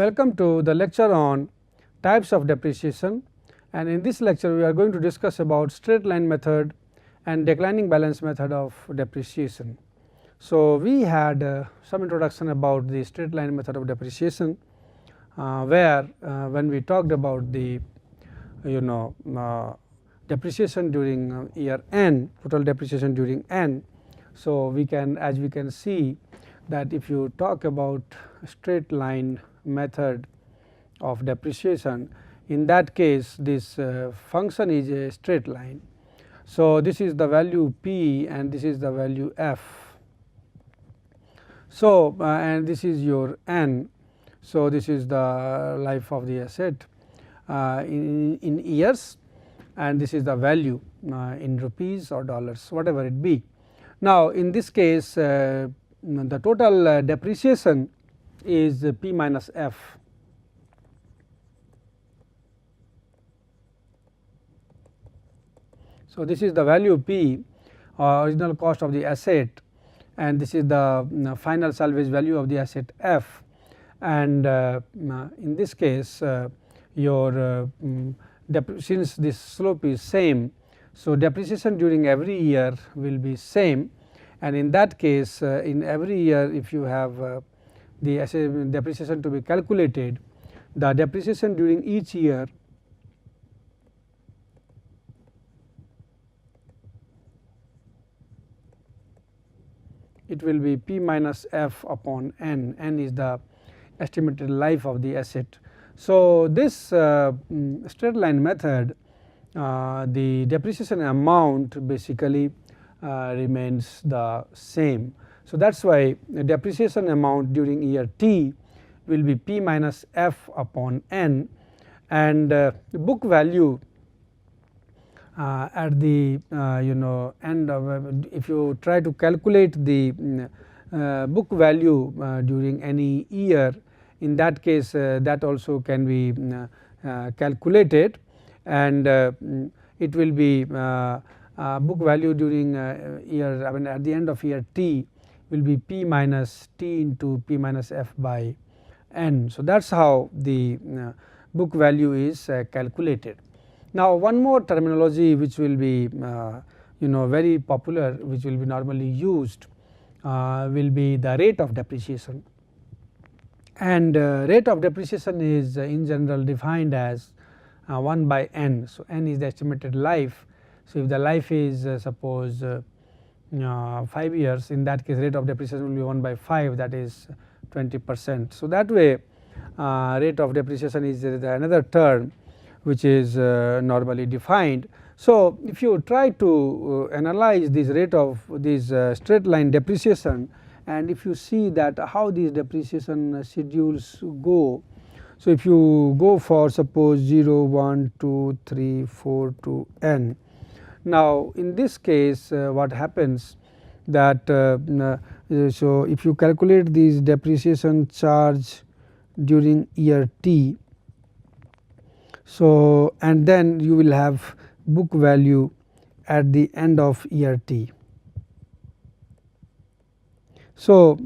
Welcome to the lecture on types of depreciation, and in this lecture we are going to discuss about straight line method and declining balance method of depreciation. So, we had some introduction about the straight line method of depreciation, where when we talked about the depreciation during year n, total depreciation during n. So, we can, as we can see, that if you talk about straight line method of depreciation, in that case this function is a straight line. So, this is the value p and this is the value f. So, and this is your n. So, this is the life of the asset in years, and this is the value in rupees or dollars, whatever it be. Now, in this case the total depreciation is p minus f. So, this is the value p, original cost of the asset, and this is the final salvage value of the asset f, and in this case your since this slope is same. So, depreciation during every year will be same, and in that case in every year if you have the asset depreciation to be calculated, the depreciation during each year it will be p minus f upon n. N is the estimated life of the asset. So, this straight line method, the depreciation amount basically remains the same. So, that is why the depreciation amount during year t will be p minus f upon n, and book value at the end of, if you try to calculate the book value during any year, in that case that also can be calculated, and it will be book value during year, I mean at the end of year t will be p minus t into p minus f by n. So, that is how the book value is calculated. Now, one more terminology which will be very popular, which will be normally used, will be the rate of depreciation, and rate of depreciation is in general defined as 1 by n. So, n is the estimated life. So, if the life is suppose 5 years, in that case rate of depreciation will be 1 by 5, that is 20%. So, that way rate of depreciation is another term which is normally defined. So, if you try to analyze this rate of this straight line depreciation, and if you see that how these depreciation schedules go. So, if you go for suppose 0, 1, 2, 3, 4 to n. Now, in this case what happens that so if you calculate these depreciation charge during year t, so and then you will have book value at the end of year t. So,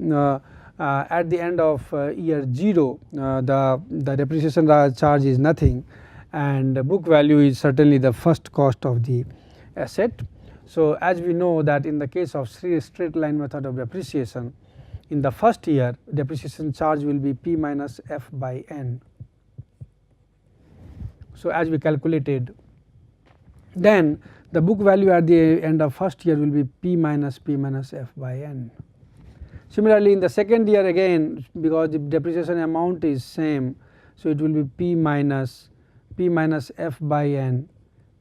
at the end of year 0 the depreciation charge is nothing, and the book value is certainly the first cost of the asset. So, as we know that in the case of straight line method of depreciation, in the first year depreciation charge will be p minus f by n. So, as we calculated, then the book value at the end of first year will be p minus f by n. Similarly, in the second year again, because the depreciation amount is same, so it will be p minus f by n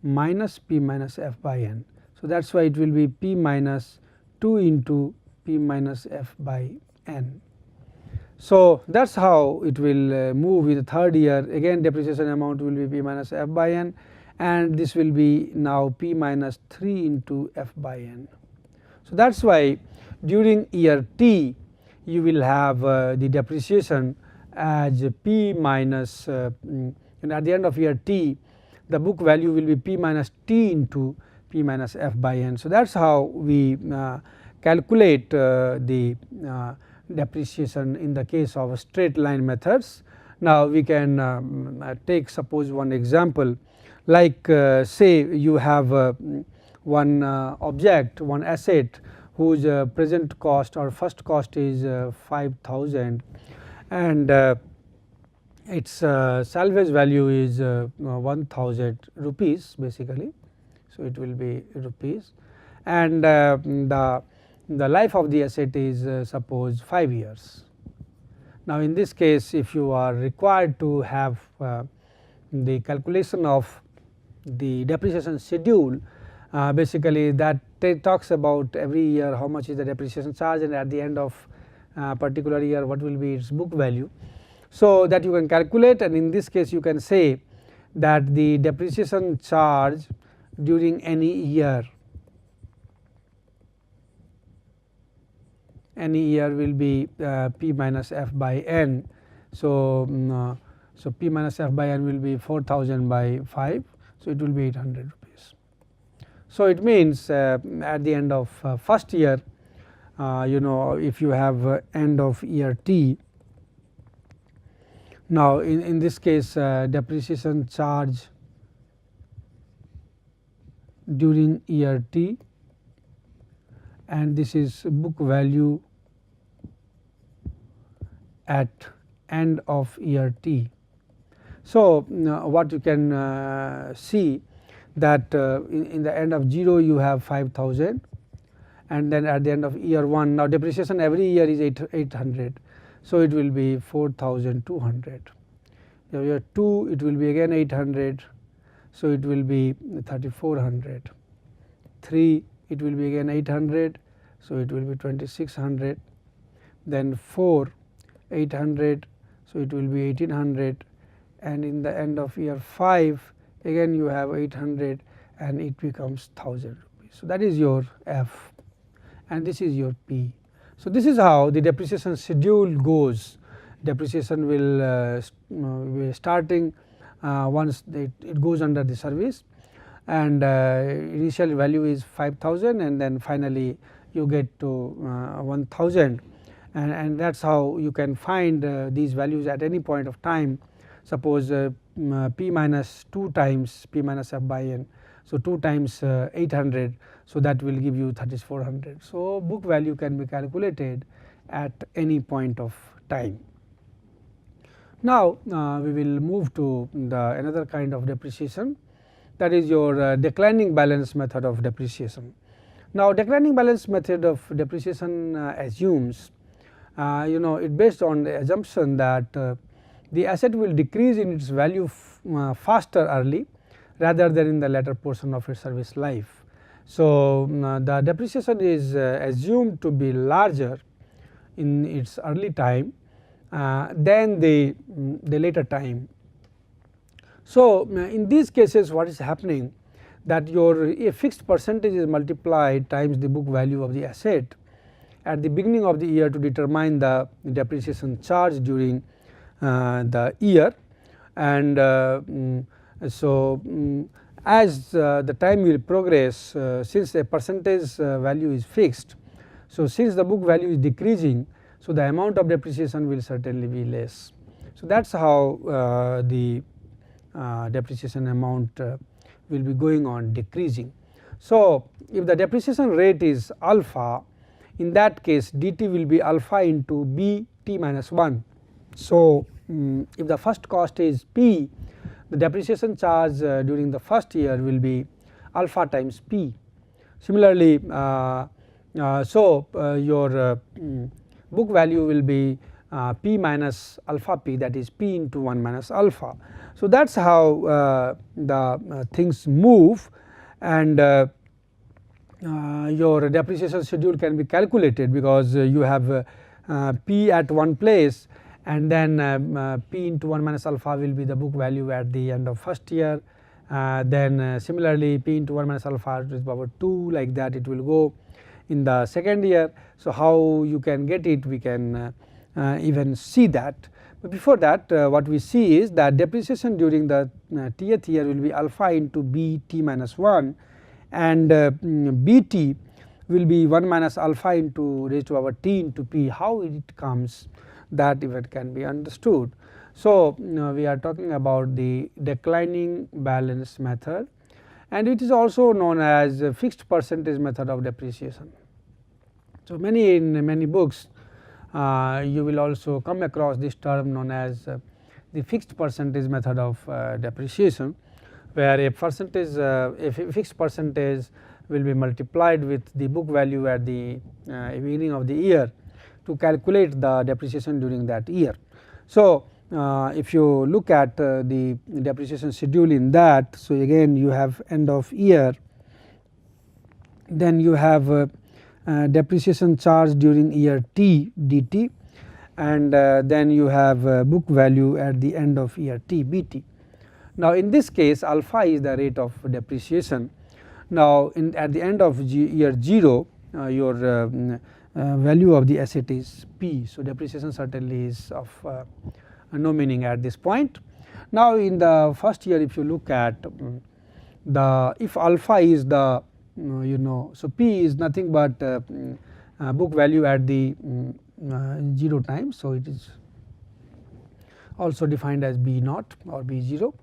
minus p minus f by n. So, that is why it will be p minus 2 into p minus f by n. So, that is how it will move with the third year. Again depreciation amount will be p minus f by n, and this will be now p minus 3 into f by n. So, that is why during year t you will have the depreciation as p minus and at the end of year t the book value will be p minus t into p minus f by n. So, that is how we calculate the depreciation in the case of straight line methods. Now we can take suppose one example, like say you have one object, one asset whose present cost or first cost is 5,000 and its salvage value is 1,000 rupees basically. So, it will be rupees and the life of the asset is suppose 5 years. Now, in this case if you are required to have the calculation of the depreciation schedule, basically that talks about every year how much is the depreciation charge and at the end of particular year what will be its book value. So, that you can calculate, and in this case you can say that the depreciation charge during any year will be P minus F by N. So, so P minus F by N will be 4,000 by 5. So, it will be 800 rupees. So, it means at the end of first year if you have end of year T. Now, in this case depreciation charge during year T and this is book value at end of year T. So, what you can see that in the end of 0 you have 5,000 and then at the end of year 1, now depreciation every year is 800. So, it will be 4,200. Year 2 it will be again 800. So, it will be 3,400. 3 it will be again 800. So, it will be 2,600. Then 4 800. So, it will be 1,800 and in the end of year 5 again you have 800 and it becomes 1,000 rupees. So, that is your F and this is your P. So, this is how the depreciation schedule goes. Depreciation will be starting once it goes under the service and initial value is 5,000 and then finally you get to 1,000 and that is how you can find these values at any point of time. Suppose P minus 2 times P minus F by N. So, 2 times 800. So, that will give you 3,400. So, book value can be calculated at any point of time. Now, we will move to the another kind of depreciation, that is your declining balance method of depreciation. Now, declining balance method of depreciation assumes it based on the assumption that the asset will decrease in its value faster early rather than in the later portion of its service life. So, the depreciation is assumed to be larger in its early time than the later time. So, in these cases what is happening that your a fixed percentage is multiplied times the book value of the asset at the beginning of the year to determine the depreciation charge during the year and as the time will progress since a percentage value is fixed. So, since the book value is decreasing, so the amount of depreciation will certainly be less. So, that is how the depreciation amount will be going on decreasing. So, if the depreciation rate is alpha, in that case dt will be alpha into b t minus 1. So, if the first cost is p, the depreciation charge during the first year will be alpha times p. Similarly, your book value will be p minus alpha p, that is p into 1 minus alpha. So, that is how the things move and your depreciation schedule can be calculated because you have p at one place and then p into 1 minus alpha will be the book value at the end of first year. Then similarly p into 1 minus alpha to the power 2, like that it will go in the second year. So, how you can get it, we can even see that. But before that what we see is that depreciation during the tth year will be alpha into b t minus 1 and b t will be 1 minus alpha into raised to power t into p. How it comes, that even can be understood. So, we are talking about the declining balance method, and it is also known as a fixed percentage method of depreciation. So, in many books you will also come across this term known as the fixed percentage method of depreciation, where a percentage fixed percentage will be multiplied with the book value at the beginning of the year to calculate the depreciation during that year. So, if you look at the depreciation schedule in that, so again you have end of year, then you have depreciation charge during year T dt, and then you have book value at the end of year T bt. Now, in this case alpha is the rate of depreciation. Now, at the end of year 0 your value of the asset is P. So, depreciation certainly is of no meaning at this point. Now, in the first year if you look at the if alpha is the so P is nothing but book value at the 0 time. So, it is also defined as B naught or B 0.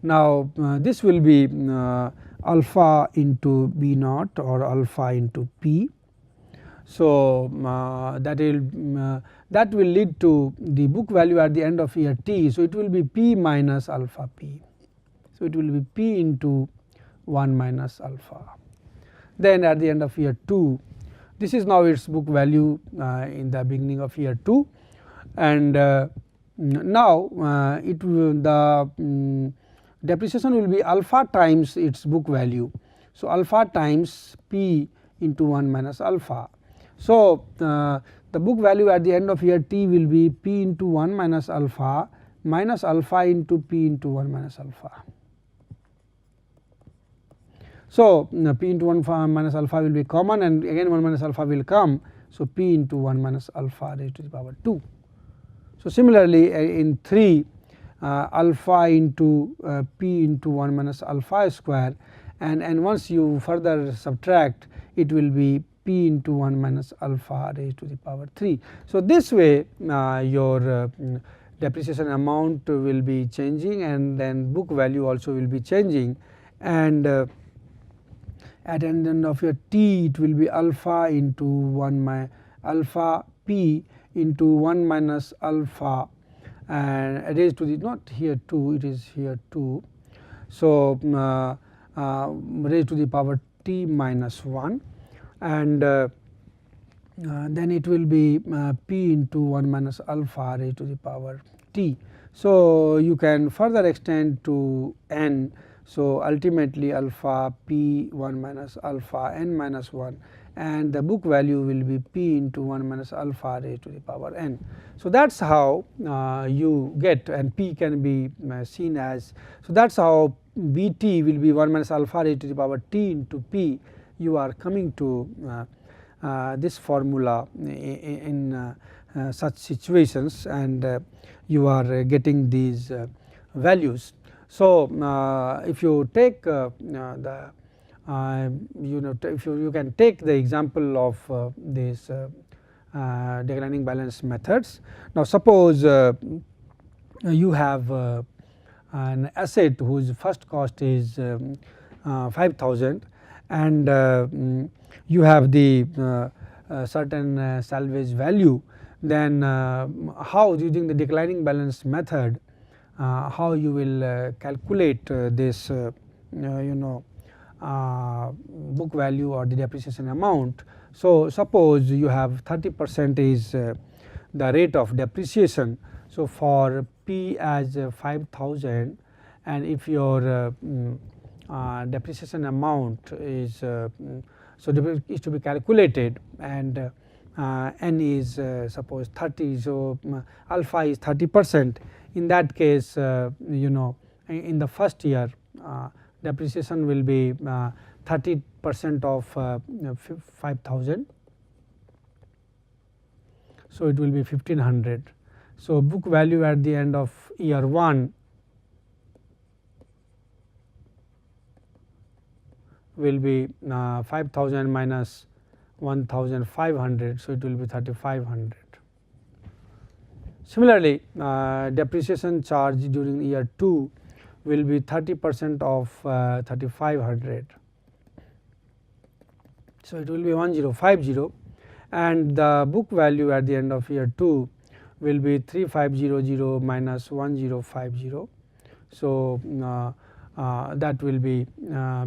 Now, this will be alpha into B naught or alpha into P. So, that will lead to the book value at the end of year T. So, it will be P minus alpha P. So, it will be P into 1 minus alpha. Then at the end of year 2, this is now its book value in the beginning of year 2, and now it will the depreciation will be alpha times its book value. So, alpha times P into 1 minus alpha. So, the book value at the end of year T will be P into 1 minus alpha into P into 1 minus alpha. So, P into 1 minus alpha will be common, and again 1 minus alpha will come. So, P into 1 minus alpha raised to the power 2. So, similarly in 3 alpha into P into 1 minus alpha square, and once you further subtract it will be P into 1 minus alpha raised to the power 3. So, this way your depreciation amount will be changing, and then book value also will be changing, and at the end of your T it will be alpha into 1 alpha P into 1 minus alpha, and raised to the not here 2, it is here 2. So, raised to the power T minus 1, and then it will be P into 1 minus alpha raised to the power T. So, you can further extend to n. So, ultimately alpha P 1 minus alpha n minus 1, and the book value will be P into 1 minus alpha raised to the power n. So, that is how you get, and P can be seen as, so that is how Bt will be 1 minus alpha raised to the power T into P. You are coming to this formula in such situations, and you are getting these values. So, if you take the if you can take the example of these declining balance methods. Now, suppose you have an asset whose first cost is 5,000, and you have the certain salvage value, then how using the declining balance method how you will calculate this book value or the depreciation amount. So, suppose you have 30% is the rate of depreciation. So, for P as 5,000, and if your depreciation amount is is to be calculated, and n is suppose 30. So, alpha is 30%. In that case in the first year depreciation will be 30% of 5,000. So, it will be 1,500. So, book value at the end of year 1 will be 5,000 minus 1,500. So, it will be 3,500. Similarly, depreciation charge during year 2 will be 30% of 3500. So, it will be 1050, and the book value at the end of year 2 will be 3500 minus 1050. So, that will be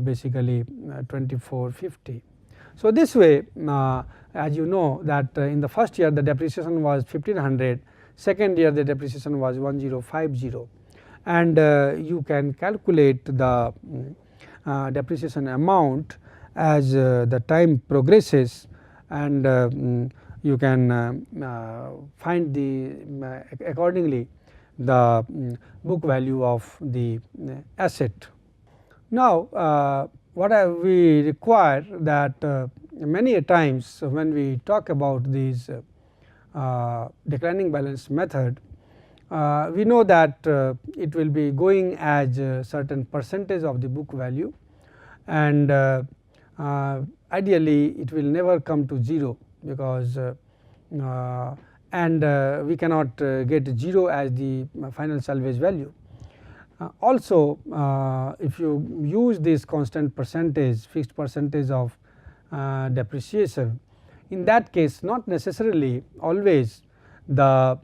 basically 2450. So, this way as you know that in the first year the depreciation was 1500, second year the depreciation was 1050, and you can calculate the depreciation amount as the time progresses, and you can find the accordingly the book value of the asset. Now, what we require that many a times when we talk about these declining balance method, we know that it will be going as a certain percentage of the book value, and ideally it will never come to 0, because we cannot get 0 as the final salvage value. Also, if you use this constant percentage, fixed percentage of depreciation, in that case not necessarily always the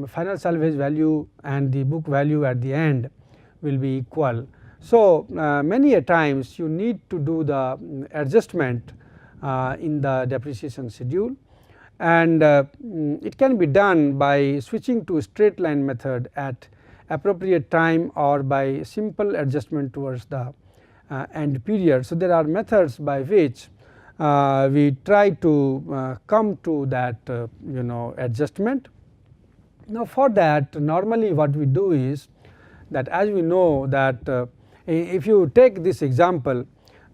final salvage value and the book value at the end will be equal. So, many a times you need to do the adjustment in the depreciation schedule, and it can be done by switching to straight line method at appropriate time or by simple adjustment towards the end period. So, there are methods by which we try to come to that adjustment. Now, for that normally what we do is that, as we know that if you take this example,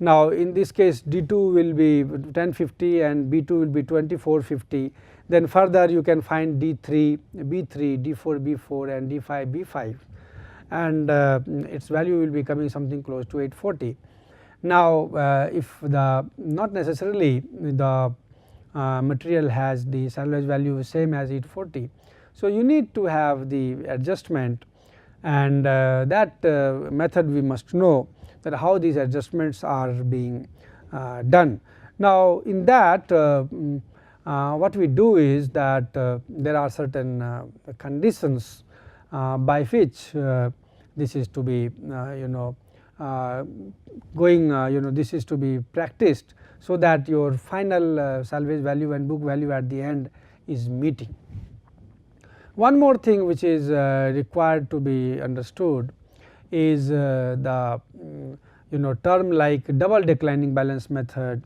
now in this case D2 will be 1050 and B2 will be 2450, then further you can find D3, B3, D4, B4 and D5, B5, and its value will be coming something close to 840. Now, if the not necessarily the material has the salvage value same as 840, so you need to have the adjustment, and that method we must know that how these adjustments are being done. Now, in that what we do is that there are certain conditions by which this is to be going this is to be practiced, so that your final salvage value and book value at the end is meeting. One more thing which is required to be understood is the term like double declining balance method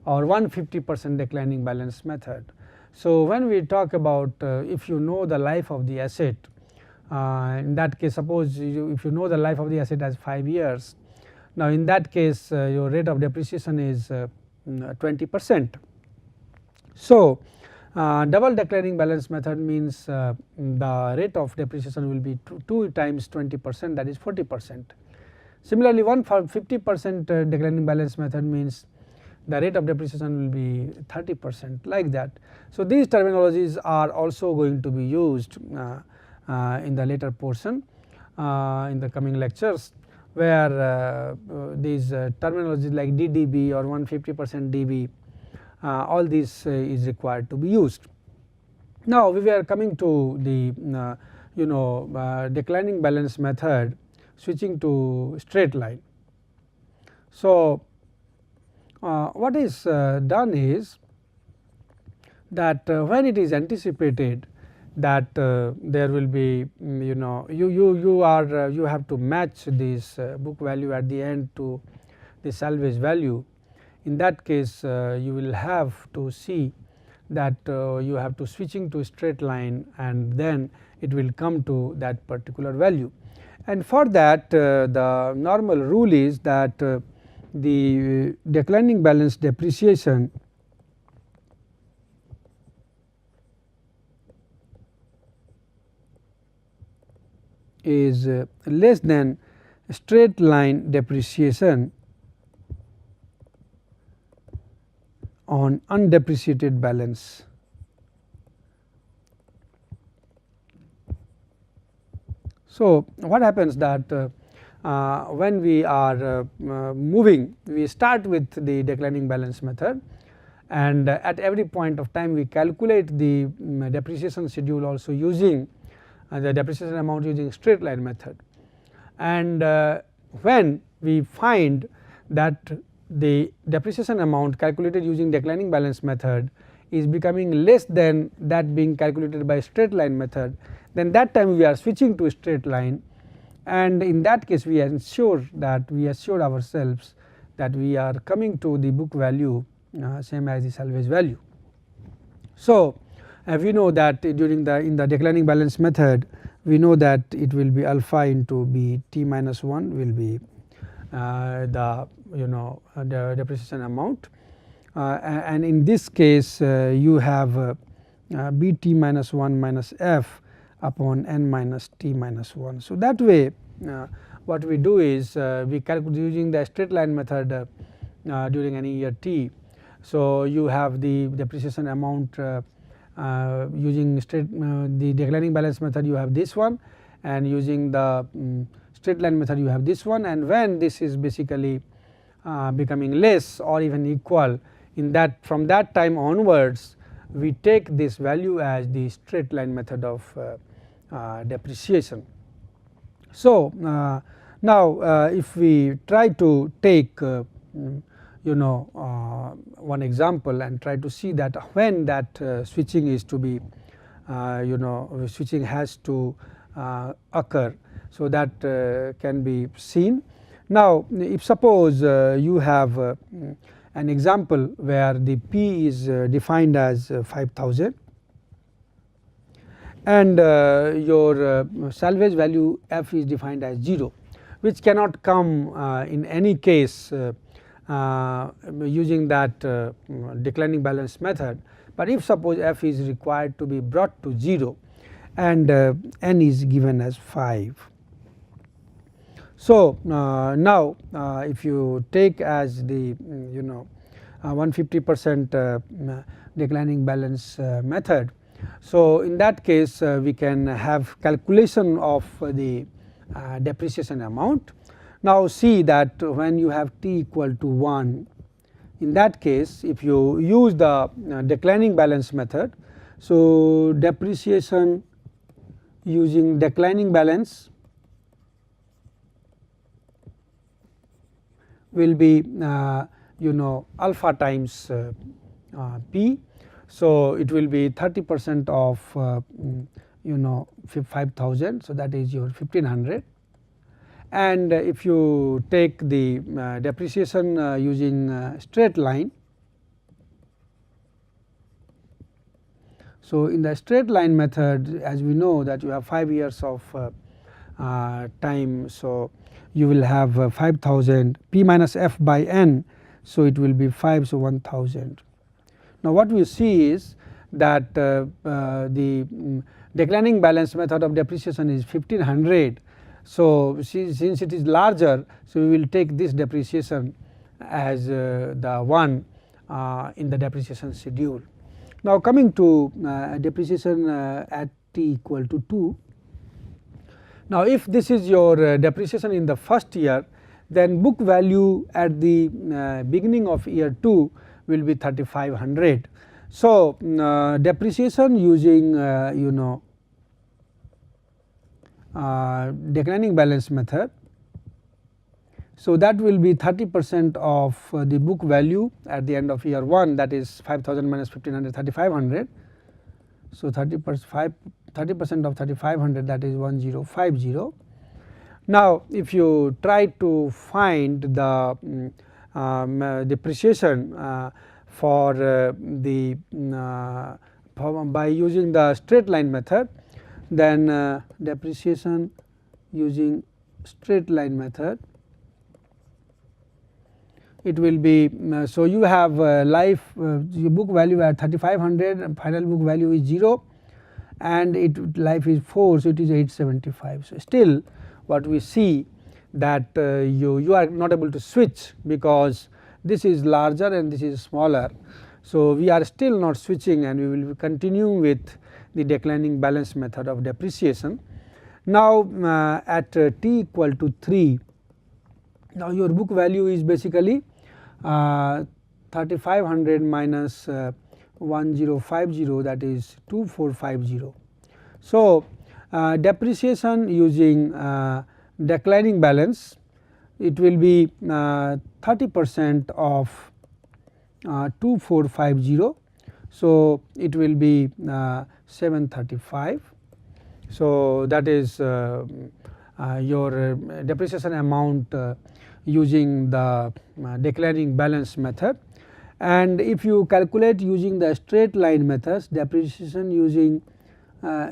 or 150% declining balance method. So, when we talk about if you know the life of the asset, in that case suppose if you know the life of the asset as 5 years, now in that case your rate of depreciation is 20%. So, double declining balance method means the rate of depreciation will be 2 times 20%, that is 40%. Similarly, 150% declining balance method means the rate of depreciation will be 30%, like that. So, these terminologies are also going to be used in the later portion in the coming lectures, where these terminologies like DDB or 150% DB, all this is required to be used. Now, we were coming to the declining balance method switching to straight line. So, what is done is that when it is anticipated that there will be you have to match this book value at the end to the salvage value. In that case you will have to see that you have to switching to straight line, and then it will come to that particular value. And for that the normal rule is that the declining balance depreciation is less than straight line depreciation on undepreciated balance. So, what happens that when we are moving, we start with the declining balance method, and at every point of time we calculate the depreciation schedule also using the depreciation amount using straight line method. And when we find that the depreciation amount calculated using declining balance method is becoming less than that being calculated by straight line method, then that time we are switching to straight line, and in that case we assure ourselves that we are coming to the book value same as the salvage value. So, we know that during in the declining balance method, we know that it will be alpha into b t minus 1 will be the the depreciation amount, and in this case you have b t minus 1 minus f upon n minus t minus 1. So, that way what we do is we calculate using the straight line method during any year t. So, you have the depreciation amount using the declining balance method, you have this one, and using the straight line method you have this one, and when this is basically becoming less or even equal, in that from that time onwards we take this value as the straight line method of depreciation. So, now if we try to take one example and try to see that when that switching is to be switching has to occur. So, that can be seen. Now, if suppose you have an example where the P is defined as 5000 and your salvage value F is defined as 0, which cannot come in any case using that declining balance method, but if suppose F is required to be brought to 0 and n is given as 5. So, now if you take as the 150% declining balance method, so in that case we can have calculation of the depreciation amount. Now, see that when you have t equal to 1, in that case if you use the declining balance method, so depreciation using declining balance will be alpha times p. So, it will be 30% of 5000. So, that is your 1500, and if you take the depreciation using straight line. So, in the straight line method, as we know that you have 5 years of time. So, you will have 5000 p minus f by n. So, it will be 5, so 1000. Now, what we see is that the declining balance method of depreciation is 1500. So, since it is larger, so we will take this depreciation as the one in the depreciation schedule. Now, coming to depreciation at t equal to 2. Now, if this is your depreciation in the first year, then book value at the beginning of year 2 will be 3500. So, depreciation using declining balance method. So, that will be 30% of the book value at the end of year 1, that is 5000 minus 1500, 3500. So, 30% of 3500, that is 1050. Now, if you try to find the depreciation for the by using the straight line method, then depreciation using straight line method, it will be so you have life your book value at 3500 and final book value is 0 and life is 4, so it is 875. So, still what we see that you are not able to switch because this is larger and this is smaller. So, we are still not switching and we will continue with the declining balance method of depreciation. Now, at t equal to 3, now your book value is basically 3500 minus 1050, that is 2450. So, depreciation using declining balance, it will be 30% of 2450. So, it will be 735. So, that is your depreciation amount using the declining balance method. And if you calculate using the straight line methods, depreciation using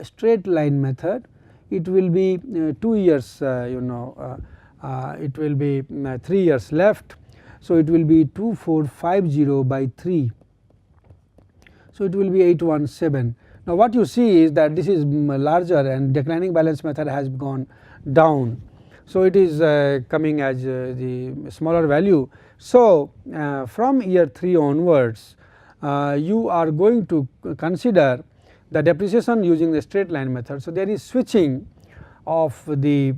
straight line method, it will be 2 years, it will be 3 years left. So, it will be 2450 by 3. So, it will be 817. Now, what you see is that this is larger and declining balance method has gone down. So, it is coming as the smaller value. So, from year 3 onwards, you are going to consider the depreciation using the straight line method. So, there is switching of the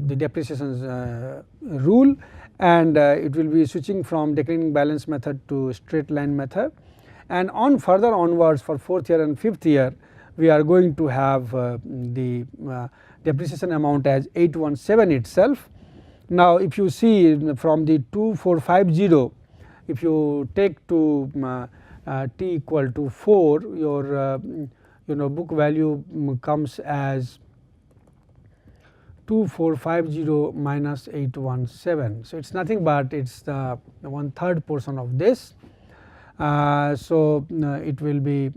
the depreciation rule, and it will be switching from declining balance method to straight line method, and on further onwards for 4th year and 5th year we are going to have the depreciation amount as 817 itself. Now, if you see from the 2450, if you take to t equal to 4, your book value comes as 2450 minus 817. So, it is nothing but it is the 1/3 portion of this. So, it will be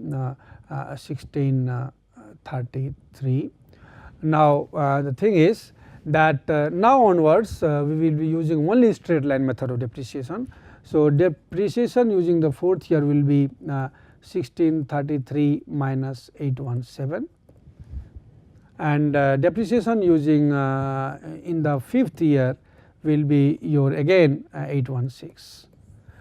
1633. Now, the thing is that now onwards we will be using only straight line method of depreciation. So, depreciation using the 4th year will be 1633 minus 817, and depreciation using in the 5th year will be your again 816.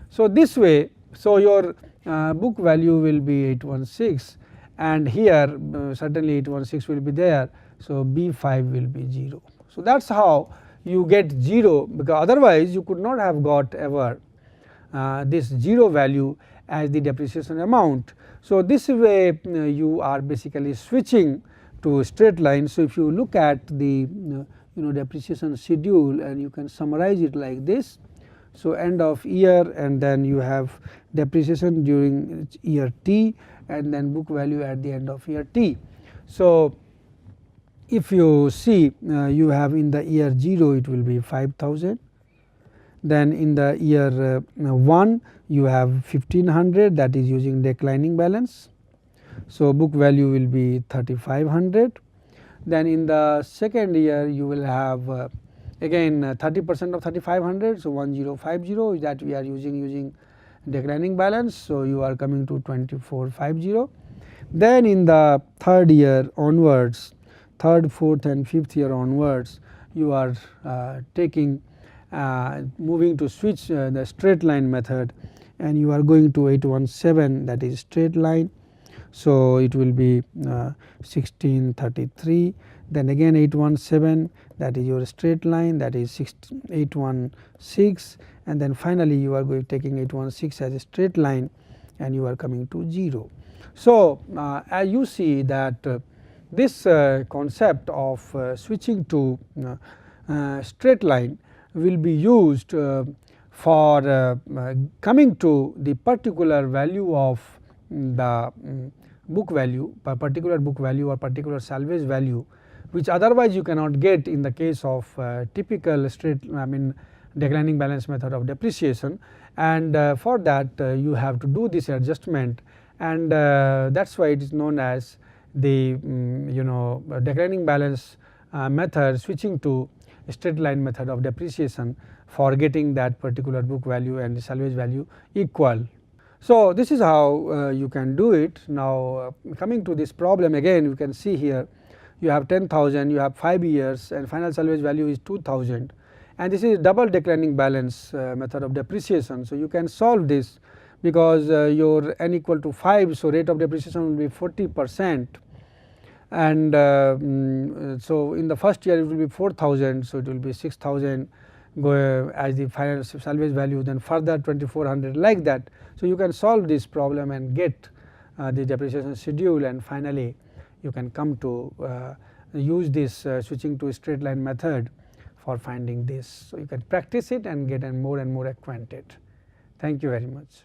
So, this way, so your book value will be 816, and here certainly 816 will be there. So, B5 will be 0. So, that is how you get 0, because otherwise you could not have got ever this 0 value as the depreciation amount. So, this way you are basically switching to straight line. So, if you look at the depreciation schedule, and you can summarize it like this. So, end of year, and then you have depreciation during year t, and then book value at the end of year t. So, if you see you have in the year 0 it will be 5000, then in the year 1 you have 1500, that is using declining balance. So, book value will be 3500. Then in the second year you will have again 30% of 3500. So, 1050 that we are using declining balance. So, you are coming to 2450. Then in the 3rd year onwards, 3rd, 4th and 5th year onwards, you are taking moving to switch the straight line method, and you are going to 817, that is straight line. So, it will be 1633, then again 817, that is your straight line, that is 816, and then finally you are going taking 816 as a straight line, and you are coming to 0. So, as you see that this concept of switching to straight line will be used for coming to the particular value of the book value, particular book value or particular salvage value, which otherwise you cannot get in the case of typical straight declining balance method of depreciation, and for that you have to do this adjustment, and that is why it is known as the declining balance method switching to straight line method of depreciation for getting that particular book value and the salvage value equal. So, this is how you can do it. Now, coming to this problem again, you can see here you have 10,000, you have 5 years, and final salvage value is 2,000, and this is double declining balance method of depreciation. So, you can solve this because your n equal to 5. So, rate of depreciation will be 40%, and so in the first year it will be 4,000. So, it will be 6,000 go as the final salvage value, then further 2,400 like that. So, you can solve this problem and get the depreciation schedule, and finally, you can come to use this switching to straight line method for finding this. So, you can practice it and get more and more acquainted. Thank you very much.